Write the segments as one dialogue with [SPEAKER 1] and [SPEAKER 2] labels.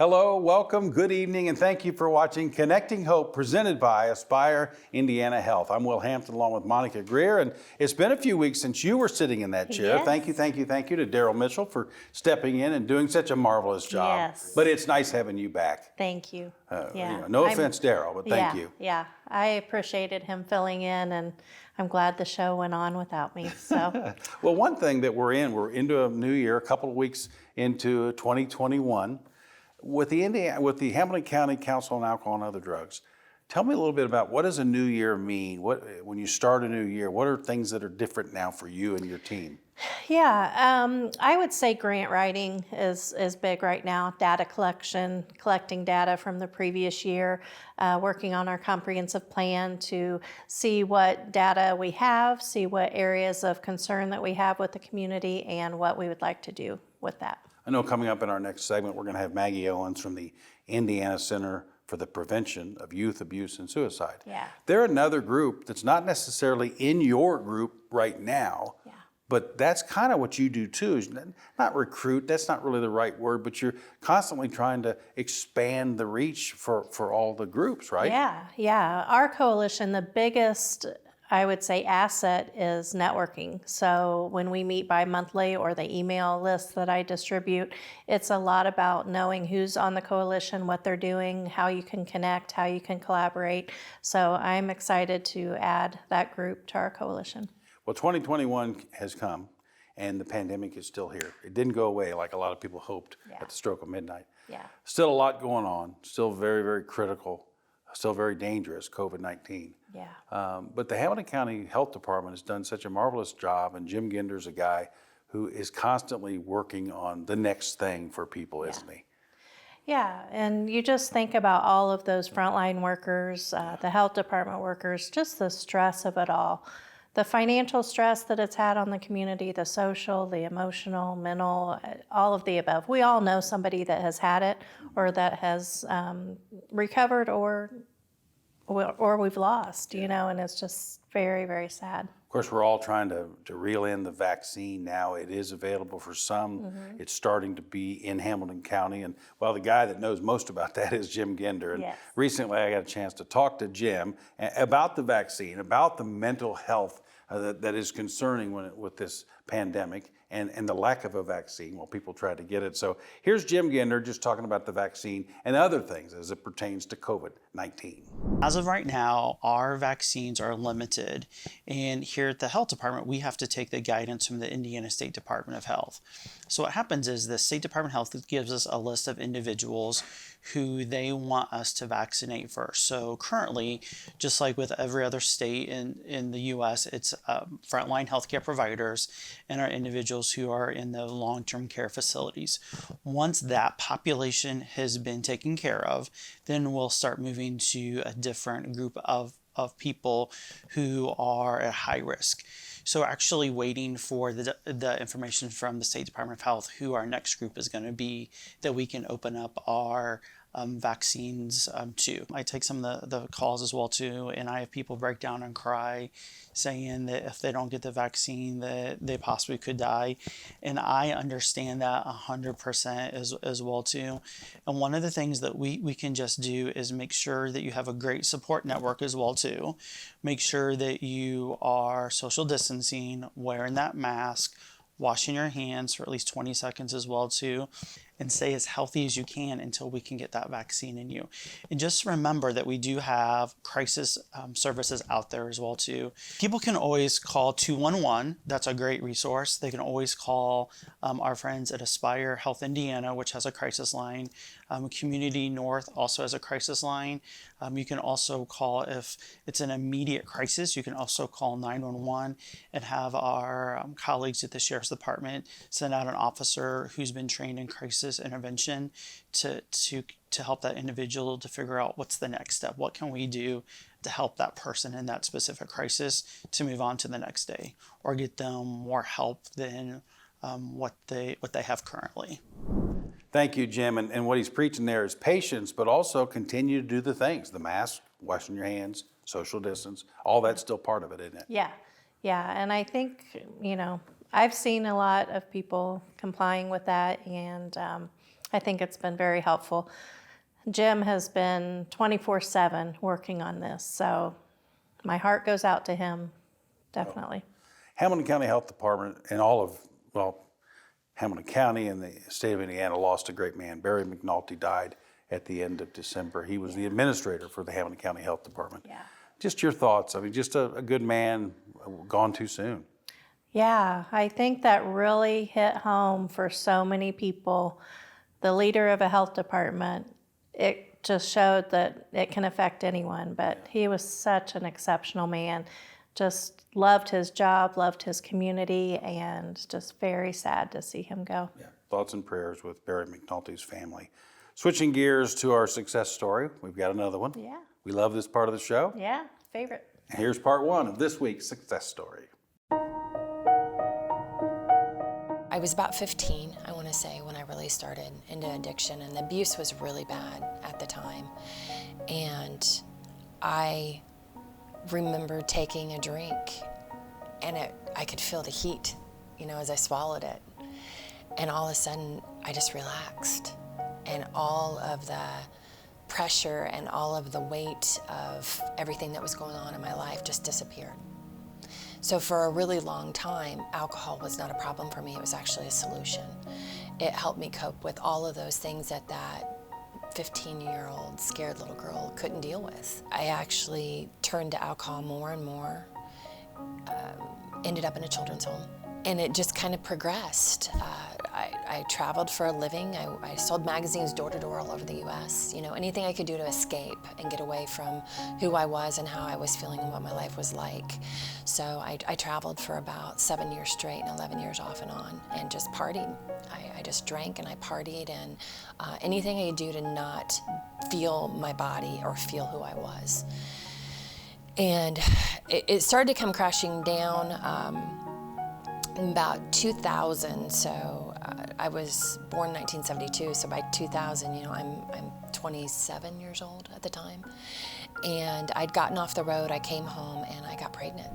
[SPEAKER 1] Hello, welcome, good evening, and thank you for watching Connecting Hope, presented by Aspire Indiana Health. I'm Will Hampton along with Monica Greer, and it's been a few weeks since you were sitting in that chair.
[SPEAKER 2] Yes.
[SPEAKER 1] Thank you to Daryl Mitchell for stepping in and doing such a marvelous job.
[SPEAKER 2] Yes.
[SPEAKER 1] But it's nice having you back.
[SPEAKER 2] Thank you.
[SPEAKER 1] No offense, Daryl, but thank you.
[SPEAKER 2] Yeah, I appreciated him filling in, and I'm glad the show went on without me. So,
[SPEAKER 1] Well, one thing that we're into a new year, a couple of weeks into 2021. With the Hamilton County Council on Alcohol and Other Drugs, tell me a little bit about what does a new year mean? When you start a new year, what are things that are different now for you and your team?
[SPEAKER 2] yeah, I would say grant writing is big right now. Data collection, collecting data from the previous year, working on our comprehensive plan to see what data we have, see what areas of concern that we have with the community, and what we would like to do with that.
[SPEAKER 1] I know coming up in our next segment, we're going to have Maggie Owens from the Indiana Center for the Prevention of Youth Abuse and Suicide.
[SPEAKER 2] Yeah.
[SPEAKER 1] They're another group that's not necessarily in your group right now,
[SPEAKER 2] Yeah.
[SPEAKER 1] but that's kind of what you do too. Is not recruit, that's not really the right word, but you're constantly trying to expand the reach for all the groups, right?
[SPEAKER 2] Yeah. Our coalition, the biggest, I would say, asset is networking. So when we meet bi-monthly or the email list that I distribute, it's a lot about knowing who's on the coalition, what they're doing, how you can connect, how you can collaborate. So I'm excited to add that group to our coalition.
[SPEAKER 1] Well, 2021 has come and the pandemic is still here. It didn't go away like a lot of people hoped at the stroke of midnight.
[SPEAKER 2] Yeah.
[SPEAKER 1] Still a lot going on, still very, very critical, still very dangerous, COVID-19.
[SPEAKER 2] Yeah.
[SPEAKER 1] But the Hamilton County Health Department has done such a marvelous job, and Jim Ginder's a guy who is constantly working on the next thing for people, isn't he?
[SPEAKER 2] Yeah, and you just think about all of those frontline workers, the health department workers, just the stress of it all. The financial stress that it's had on the community, the social, the emotional, mental, all of the above. We all know somebody that has had it or that has recovered or we've lost, and it's just very, very sad.
[SPEAKER 1] Of course, we're all trying to reel in the vaccine now. It is available for some. It's starting to be in Hamilton County. And well, the guy that knows most about that is Jim Ginder. And
[SPEAKER 2] Yes.
[SPEAKER 1] recently I got a chance to talk to Jim about the vaccine, about the mental health that is concerning with this pandemic and the lack of a vaccine while people try to get it. So here's Jim Ginder just talking about the vaccine and other things as it pertains to COVID-19.
[SPEAKER 3] As of right now, our vaccines are limited. And here at the health department, we have to take the guidance from the Indiana State Department of Health. So what happens is the State Department of Health gives us a list of individuals who they want us to vaccinate first. So currently, just like with every other state in the U.S., it's frontline healthcare providers and our individuals who are in the long-term care facilities. Once that population has been taken care of, then we'll start moving to a different group of people who are at high risk. So actually waiting for the information from the State Department of Health who our next group is going to be that we can open up our vaccines to. I take some of the calls as well too, and I have people break down and cry saying that if they don't get the vaccine that they possibly could die. And I understand that 100% as well too. And one of the things that we can just do is make sure that you have a great support network as well too. Make sure that you are social distancing, wearing that mask, washing your hands for at least 20 seconds as well too, and stay as healthy as you can until we can get that vaccine in you. And just remember that we do have crisis services out there as well too. People can always call 211. That's a great resource. They can always call our friends at Aspire Health Indiana, which has a crisis line. Community North also has a crisis line. You can also call if it's an immediate crisis. You can also call 911 and have our colleagues at the Sheriff's Department send out an officer who's been trained in crisis intervention to help that individual to figure out what's the next step. What can we do to help that person in that specific crisis to move on to the next day or get them more help than what they have currently.
[SPEAKER 1] Thank you, Jim. And what he's preaching there is patience, but also continue to do the things, the mask, washing your hands, social distance, all that's still part of it, isn't it?
[SPEAKER 2] Yeah. And I think, I've seen a lot of people complying with that, and I think it's been very helpful. Jim has been 24/7 working on this, so my heart goes out to him, definitely.
[SPEAKER 1] Hamilton County Health Department and all of, well, Hamilton County and the state of Indiana lost a great man. Barry McNulty died at the end of December. He was the administrator for the Hamilton County Health Department.
[SPEAKER 2] Yeah.
[SPEAKER 1] Just your thoughts. I mean, just a good man, gone too soon.
[SPEAKER 2] Yeah, I think that really hit home for so many people. The leader of a health department, it just showed that it can affect anyone, but he was such an exceptional man. Just loved his job, loved his community, and just very sad to see him go.
[SPEAKER 1] Yeah. Thoughts and prayers with Barry McNulty's family. Switching gears to our success story, we've got another one.
[SPEAKER 2] Yeah,
[SPEAKER 1] We love this part of the show.
[SPEAKER 2] yeah, favorite.
[SPEAKER 1] And here's part one of this week's success story.
[SPEAKER 4] I was about 15, I want to say, when I really started into addiction, and the abuse was really bad at the time. And I remember taking a drink, and I could feel the heat, as I swallowed it. And all of a sudden, I just relaxed. And all of the pressure and all of the weight of everything that was going on in my life just disappeared. So for a really long time, alcohol was not a problem for me. It was actually a solution. It helped me cope with all of those things that 15-year-old scared little girl couldn't deal with. I actually turned to alcohol more and more, ended up in a children's home, and it just kind of progressed. I traveled for a living. I sold magazines door to door all over the U.S. Anything I could do to escape and get away from who I was and how I was feeling and what my life was like. So I traveled for about 7 years straight and 11 years off and on, and just partied. I just drank and I partied, and anything I could do to not feel my body or feel who I was. And it started to come crashing down in about 2000. So I was born in 1972, so by 2000, I'm 27 years old at the time. And I'd gotten off the road, I came home, and I got pregnant.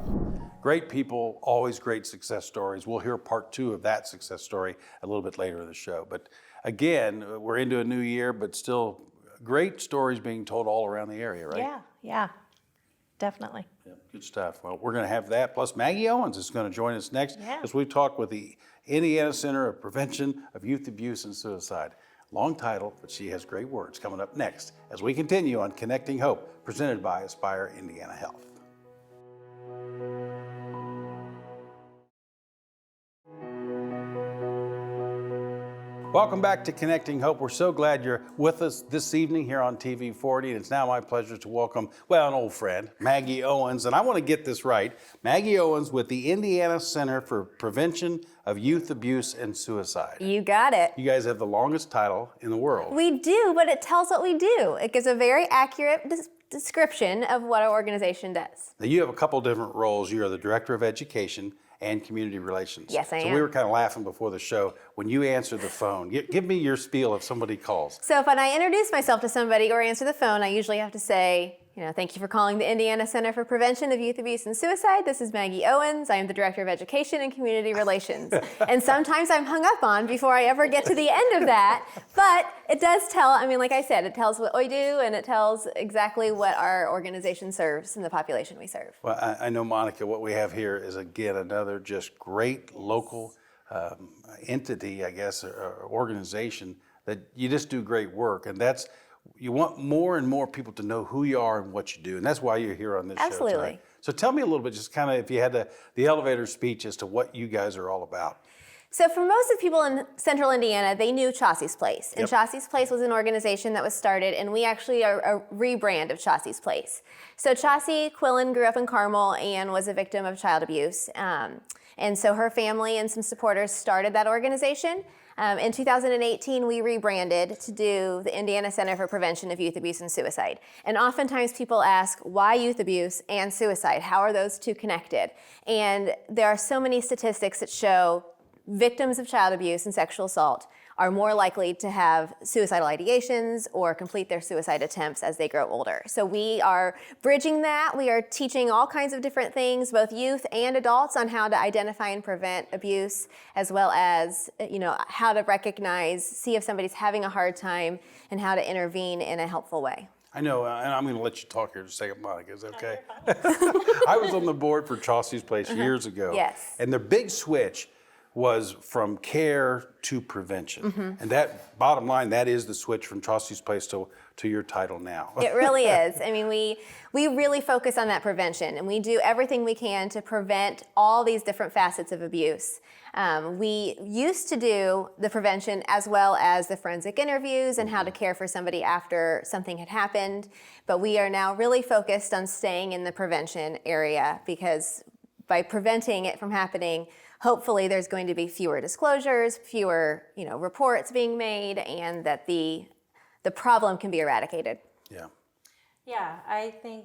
[SPEAKER 1] Great people, always great success stories. We'll hear part two of that success story a little bit later in the show. But again, we're into a new year, but still great stories being told all around the area, right?
[SPEAKER 2] Yeah, definitely.
[SPEAKER 1] Yeah, good stuff. Well, we're going to have that. Plus, Maggie Owens is going to join us next as we talk with the Indiana Center of Prevention of Youth Abuse and Suicide. Long title, but she has great words coming up next as we continue on Connecting Hope, presented by Aspire Indiana Health. Welcome back to Connecting Hope. We're so glad you're with us this evening here on TV 40. And it's now my pleasure to welcome, an old friend, Maggie Owens. And I want to get this right. Maggie Owens with the Indiana Center for Prevention of Youth Abuse and Suicide.
[SPEAKER 5] You got it.
[SPEAKER 1] You guys have the longest title in the world.
[SPEAKER 5] We do, but it tells what we do. It gives a very accurate description of what our organization does.
[SPEAKER 1] Now, you have a couple different roles. You are the Director of Education and Community Relations.
[SPEAKER 5] Yes, I am.
[SPEAKER 1] So we were kind of laughing before the show. When you answer the phone, give me your spiel if somebody calls.
[SPEAKER 5] So when I introduce myself to somebody or answer the phone, I usually have to say, thank you for calling the Indiana Center for Prevention of Youth Abuse and Suicide. This is Maggie Owens. I am the Director of Education and Community Relations. And sometimes I'm hung up on before I ever get to the end of that. But it does tell, like I said, it tells what we do, and it tells exactly what our organization serves and the population we serve.
[SPEAKER 1] Well, I know, Monica, what we have here is, again, another just great local entity, I guess, or organization that you just do great work. And that's, you want more and more people to know who you are and what you do. And that's why you're here on this show
[SPEAKER 5] Absolutely.
[SPEAKER 1] tonight. So tell me a little bit, just kind of if you had the elevator speech as to what you guys are all about.
[SPEAKER 5] So for most of the people in central Indiana, they knew Chassie's Place. And Chassie's Place was an organization that was started, and we actually are a rebrand of Chassie's Place. So Chassie Quillen grew up in Carmel and was a victim of child abuse. And so her family and some supporters started that organization. In 2018, we rebranded to do the Indiana Center for Prevention of Youth Abuse and Suicide. And oftentimes people ask, why youth abuse and suicide? How are those two connected? And there are so many statistics that show victims of child abuse and sexual assault are more likely to have suicidal ideations or complete their suicide attempts as they grow older. So we are bridging that. We are teaching all kinds of different things, both youth and adults, on how to identify and prevent abuse, as well as how to recognize, see if somebody's having a hard time, and how to intervene in a helpful way.
[SPEAKER 1] I know, and I'm going to let you talk here in a second, Monica. Is that okay? I was on the board for Chaucey's Place years ago.
[SPEAKER 5] Yes.
[SPEAKER 1] And their big switch was from care to prevention. And that, bottom line, that is the switch from Chaucey's Place to your title now.
[SPEAKER 5] It really is. I mean, we really focus on that prevention, and we do everything we can to prevent all these different facets of abuse. We used to do the prevention as well as the forensic interviews and how to care for somebody after something had happened, but we are now really focused on staying in the prevention area, because by preventing it from happening, hopefully there's going to be fewer disclosures, fewer reports being made, and that the problem can be eradicated.
[SPEAKER 1] Yeah.
[SPEAKER 2] Yeah, I think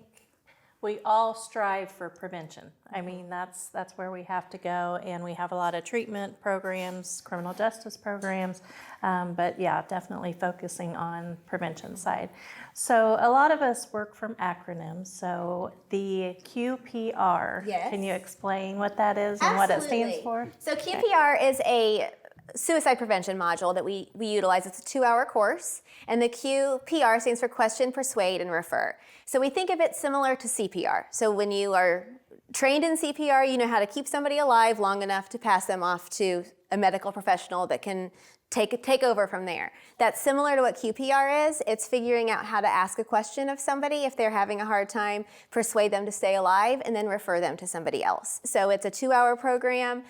[SPEAKER 2] we all strive for prevention. I mean, that's where we have to go, and we have a lot of treatment programs, criminal justice programs, but yeah, definitely focusing on prevention side. So a lot of us work from acronyms. So the QPR,
[SPEAKER 5] Yes.
[SPEAKER 2] Can you explain what that is and what it stands
[SPEAKER 5] Absolutely.
[SPEAKER 2] for?
[SPEAKER 5] So QPR is a suicide prevention module that we utilize. It's a 2-hour course, and the QPR stands for question, persuade, and refer. So we think of it similar to CPR. So when you are trained in CPR, you know how to keep somebody alive long enough to pass them off to a medical professional that can take over from there. That's similar to what QPR is. It's figuring out how to ask a question of somebody if they're having a hard time, persuade them to stay alive, and then refer them to somebody else. So it's a 2-hour program,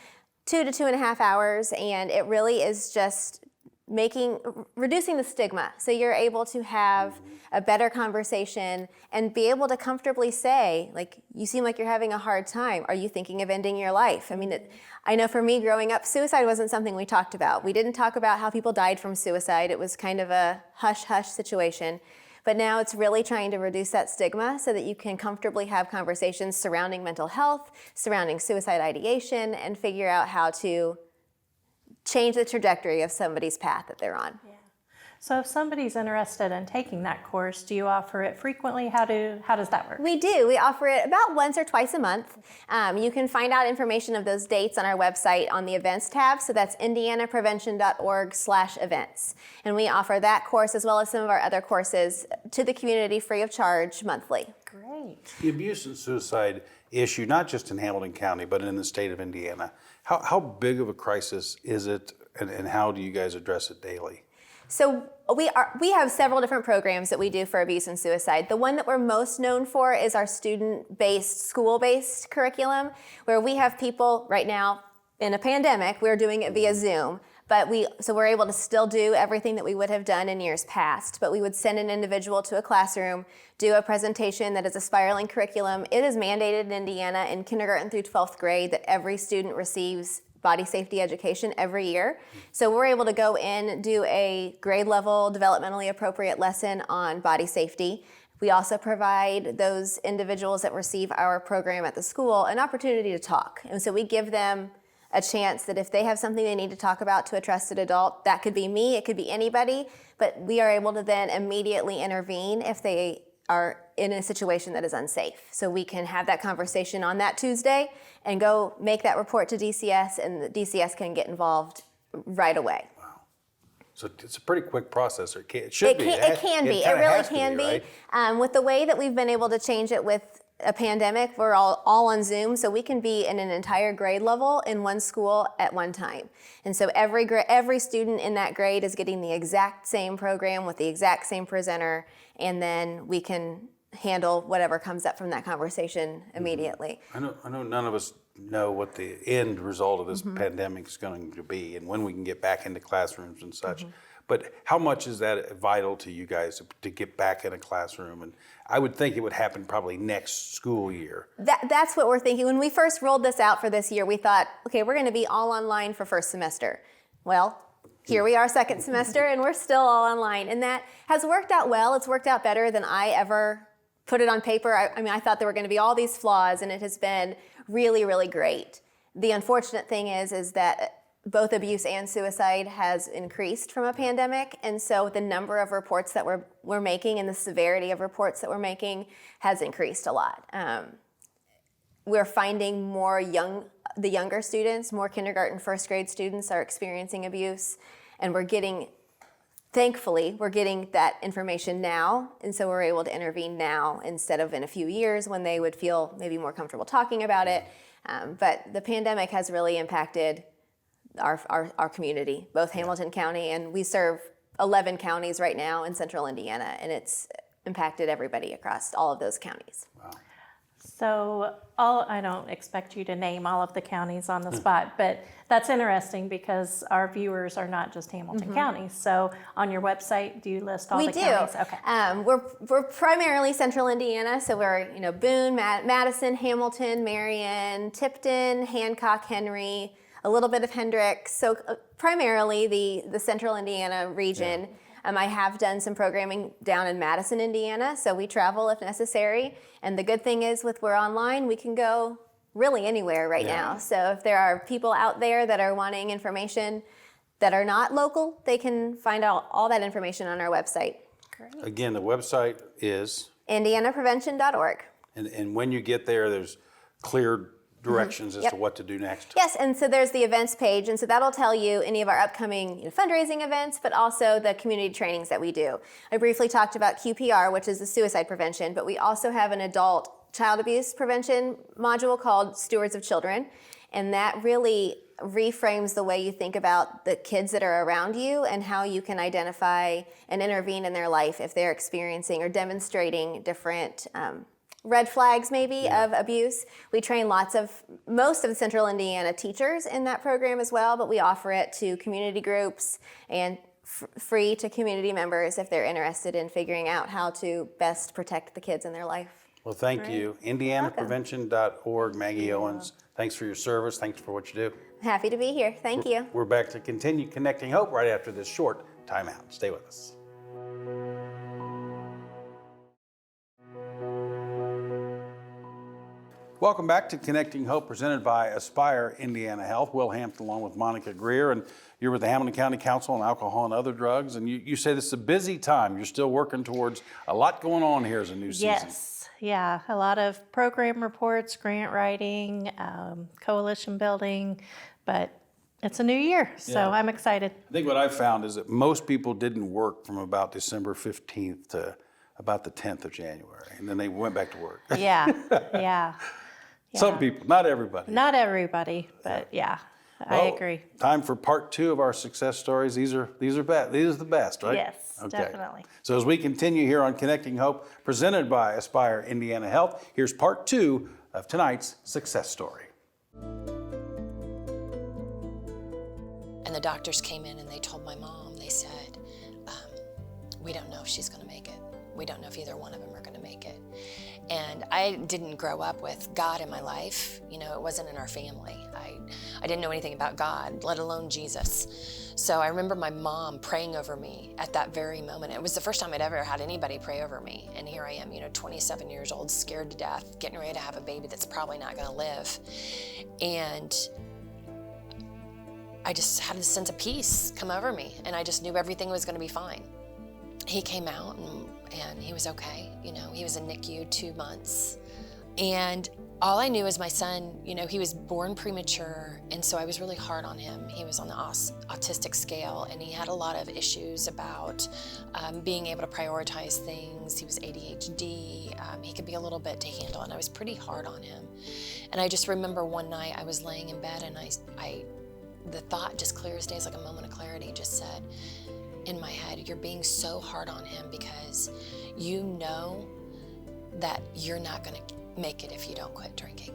[SPEAKER 5] 2 to 2.5 hours, and it really is just reducing the stigma. So you're able to have a better conversation and be able to comfortably say, like, you seem like you're having a hard time. Are you thinking of ending your life? I mean, I know for me growing up, suicide wasn't something we talked about. We didn't talk about how people died from suicide. It was kind of a hush-hush situation. But now it's really trying to reduce that stigma so that you can comfortably have conversations surrounding mental health, surrounding suicide ideation, and figure out how to change the trajectory of somebody's path that they're on.
[SPEAKER 2] Yeah. So if somebody's interested in taking that course, do you offer it frequently? How does that work?
[SPEAKER 5] We do. We offer it about once or twice a month. You can find out information of those dates on our website on the events tab. So that's indianaprevention.org/events. And we offer that course as well as some of our other courses to the community free of charge monthly.
[SPEAKER 2] Great.
[SPEAKER 1] The abuse and suicide issue, not just in Hamilton County, but in the state of Indiana, how big of a crisis is it, and how do you guys address it daily?
[SPEAKER 5] So we have several different programs that we do for abuse and suicide. The one that we're most known for is our student-based, school-based curriculum, where we have people right now in a pandemic, we're doing it via Zoom. But we're able to still do everything that we would have done in years past. But we would send an individual to a classroom, do a presentation that is a spiraling curriculum. It is mandated in Indiana in kindergarten through 12th grade that every student receives body safety education every year. So we're able to go in, do a grade level, developmentally appropriate lesson on body safety. We also provide those individuals that receive our program at the school an opportunity to talk. And so we give them a chance that if they have something they need to talk about to a trusted adult, that could be me, it could be anybody, but we are able to then immediately intervene if they are in a situation that is unsafe. So we can have that conversation on that Tuesday and go make that report to DCS, and the DCS can get involved right away.
[SPEAKER 1] So it's a pretty quick process, or it should be.
[SPEAKER 5] It can be. It
[SPEAKER 1] kinda
[SPEAKER 5] really
[SPEAKER 1] has to
[SPEAKER 5] can be.
[SPEAKER 1] right?
[SPEAKER 5] With the way that we've been able to change it with a pandemic, we're all on Zoom, so we can be in an entire grade level in one school at one time. And so every student in that grade is getting the exact same program with the exact same presenter, and then we can handle whatever comes up from that conversation immediately.
[SPEAKER 1] I know none of us know what the end result of this pandemic is going to be and when we can get back into classrooms and such. But how much is that vital to you guys to get back in a classroom? And I would think it would happen probably next school year.
[SPEAKER 5] That's what we're thinking. When we first rolled this out for this year, we thought, okay, we're going to be all online for first semester. Well, here we are second semester, and we're still all online. And that has worked out well. It's worked out better than I ever put it on paper. I mean, I thought there were going to be all these flaws, and it has been really, really great. The unfortunate thing is that both abuse and suicide has increased from a pandemic. And so the number of reports that we're making and the severity of reports that we're making has increased a lot. We're finding the younger students, more kindergarten, first grade students are experiencing abuse, and thankfully, we're getting that information now, and so we're able to intervene now instead of in a few years when they would feel maybe more comfortable talking about it. But the pandemic has really impacted our community, both Hamilton County, and we serve 11 counties right now in central Indiana, and it's impacted everybody across all of those counties.
[SPEAKER 1] Wow.
[SPEAKER 2] So I don't expect you to name all of the counties on the spot, but that's interesting because our viewers are not just Hamilton County. So on your website, do you list all the counties?
[SPEAKER 5] Okay. We're primarily central Indiana, so we're Boone, Madison, Hamilton, Marion, Tipton, Hancock, Henry, a little bit of Hendricks. So primarily the central Indiana region.
[SPEAKER 1] Yeah.
[SPEAKER 5] I have done some programming down in Madison, Indiana, so we travel if necessary. And the good thing is we're online, we can go really anywhere right now. So if there are people out there that are wanting information that are not local, they can find out all that information on our website.
[SPEAKER 2] Great.
[SPEAKER 1] Again, the website is?
[SPEAKER 5] IndianaPrevention.org.
[SPEAKER 1] And when you get there, there's clear directions as to what to do next.
[SPEAKER 5] Yes, and so there's the events page, and so that'll tell you any of our upcoming fundraising events, but also the community trainings that we do. I briefly talked about QPR, which is the suicide prevention, but we also have an adult child abuse prevention module called Stewards of Children, and that really reframes the way you think about the kids that are around you and how you can identify and intervene in their life if they're experiencing or demonstrating different red flags maybe of abuse. We train most of the Central Indiana teachers in that program as well, but we offer it to community groups and free to community members if they're interested in figuring out how to best protect the kids in their life.
[SPEAKER 1] Well, thank you. IndianaPrevention.org, Maggie Owens. Thanks for your service. Thanks for what you do.
[SPEAKER 5] Happy to be here. Thank you.
[SPEAKER 1] We're back to continue connecting hope right after this short timeout. Stay with us. Welcome back to Connecting Hope, presented by Aspire Indiana Health. Will Hampton along with Monica Greer, and you're with the Hamilton County Council on Alcohol and Other Drugs, and you say this is a busy time. You're still working towards a lot going on here as a new season.
[SPEAKER 2] Yes, yeah, a lot of program reports, grant writing, coalition building, but it's a new year, so I'm excited.
[SPEAKER 1] I think what I've found is that most people didn't work from about December 15th to about the 10th of January, and then they went back to work.
[SPEAKER 2] Yeah.
[SPEAKER 1] Some people, not everybody.
[SPEAKER 2] Not everybody, but I agree.
[SPEAKER 1] Time for part 2 of our success stories. These are the best, right?
[SPEAKER 2] Yes, definitely.
[SPEAKER 1] So as we continue here on Connecting Hope, presented by Aspire Indiana Health, here's part 2 of tonight's success story.
[SPEAKER 4] And the doctors came in and they told my mom, they said, we don't know if she's going to make it. We don't know if either one of them are going to make it. And I didn't grow up with God in my life. It wasn't in our family. I didn't know anything about God, let alone Jesus. So I remember my mom praying over me at that very moment. It was the first time I'd ever had anybody pray over me. And here I am, 27 years old, scared to death, getting ready to have a baby that's probably not going to live. And I just had this sense of peace come over me. And I just knew everything was going to be fine. He came out and he was okay. He was in NICU 2 months. And all I knew is my son, he was born premature. And so I was really hard on him. He was on the autistic scale and he had a lot of issues about being able to prioritize things. He was ADHD. He could be a little bit to handle, and I was pretty hard on him. And I just remember one night I was laying in bed and the thought, just clear as day, like a moment of clarity, just said, in my head, you're being so hard on him because you know that you're not going to make it if you don't quit drinking.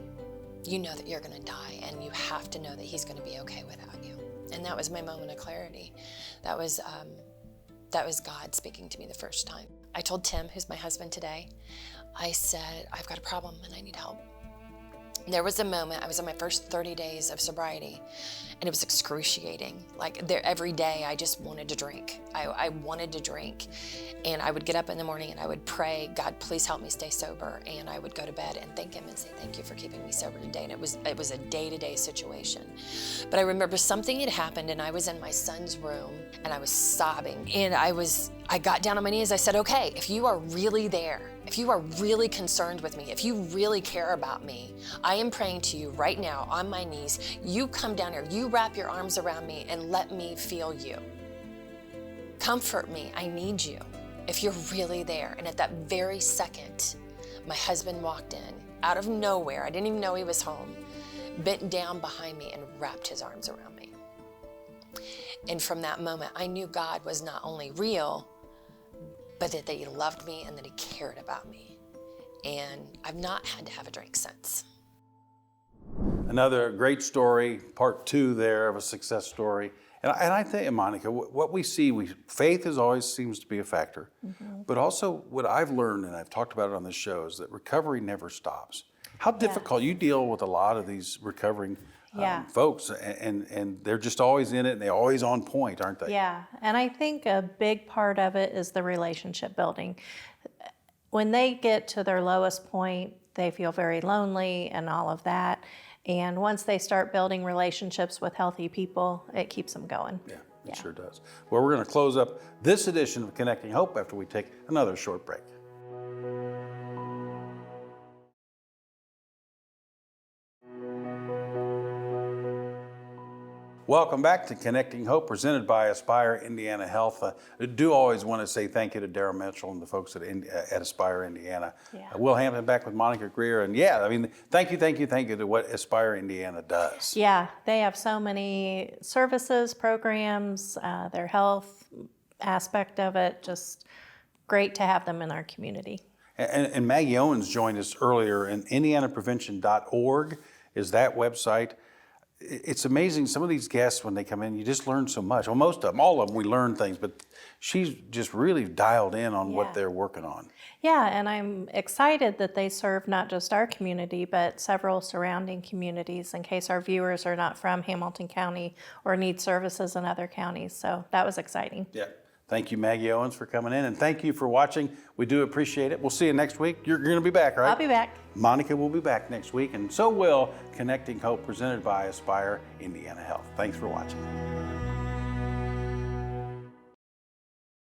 [SPEAKER 4] You know that you're going to die, and you have to know that he's going to be okay without you. And that was my moment of clarity. That was God speaking to me the first time. I told Tim, who's my husband today, I said, I've got a problem and I need help. There was a moment, I was in my first 30 days of sobriety, and it was excruciating. Like there, every day I just wanted to drink. I wanted to drink. And I would get up in the morning and I would pray, God, please help me stay sober. And I would go to bed and thank him and say, thank you for keeping me sober today. And it was a day-to-day situation. But I remember something had happened and I was in my son's room and I was sobbing. And I got down on my knees. I said, okay, if you are really there, if you are really concerned with me, if you really care about me, I am praying to you right now on my knees. You come down here, you wrap your arms around me and let me feel you. Comfort me, I need you, if you're really there. And at that very second, my husband walked in out of nowhere. I didn't even know he was home, bent down behind me and wrapped his arms around me. And from that moment, I knew God was not only real, but that he loved me and that he cared about me. And I've not had to have a drink since.
[SPEAKER 1] Another great story, part 2 there of a success story. And I think, Monica, what we see, faith always seems to be a factor. But also what I've learned, and I've talked about it on this show, is that recovery never stops. How difficult, you deal with a lot of these recovering folks, and they're just always in it, and they're always on point, aren't they?
[SPEAKER 2] Yeah, and I think a big part of it is the relationship building. When they get to their lowest point, they feel very lonely and all of that. And once they start building relationships with healthy people, it keeps them going.
[SPEAKER 1] Yeah, it sure does. Well, we're going to close up this edition of Connecting Hope after we take another short break. Welcome back to Connecting Hope, presented by Aspire Indiana Health. I do always want to say thank you to Darrell Mitchell and the folks at Aspire Indiana.
[SPEAKER 2] Yeah.
[SPEAKER 1] Will Hampton back with Monica Greer. And thank you to what Aspire Indiana does.
[SPEAKER 2] Yeah, they have so many services, programs, their health aspect of it, just great to have them in our community.
[SPEAKER 1] And Maggie Owens joined us earlier, and indianaprevention.org is that website. It's amazing, some of these guests, when they come in, you just learn so much. Well, most of them, all of them, we learn things, but she's just really dialed in on what they're working on.
[SPEAKER 2] Yeah, and I'm excited that they serve not just our community, but several surrounding communities in case our viewers are not from Hamilton County or need services in other counties. So that was exciting.
[SPEAKER 1] Yeah. Thank you, Maggie Owens, for coming in, and thank you for watching. We do appreciate it. We'll see you next week. You're going to be back, right?
[SPEAKER 2] I'll be back.
[SPEAKER 1] Monica will be back next week, and so will Connecting Hope, presented by Aspire Indiana Health. Thanks for watching.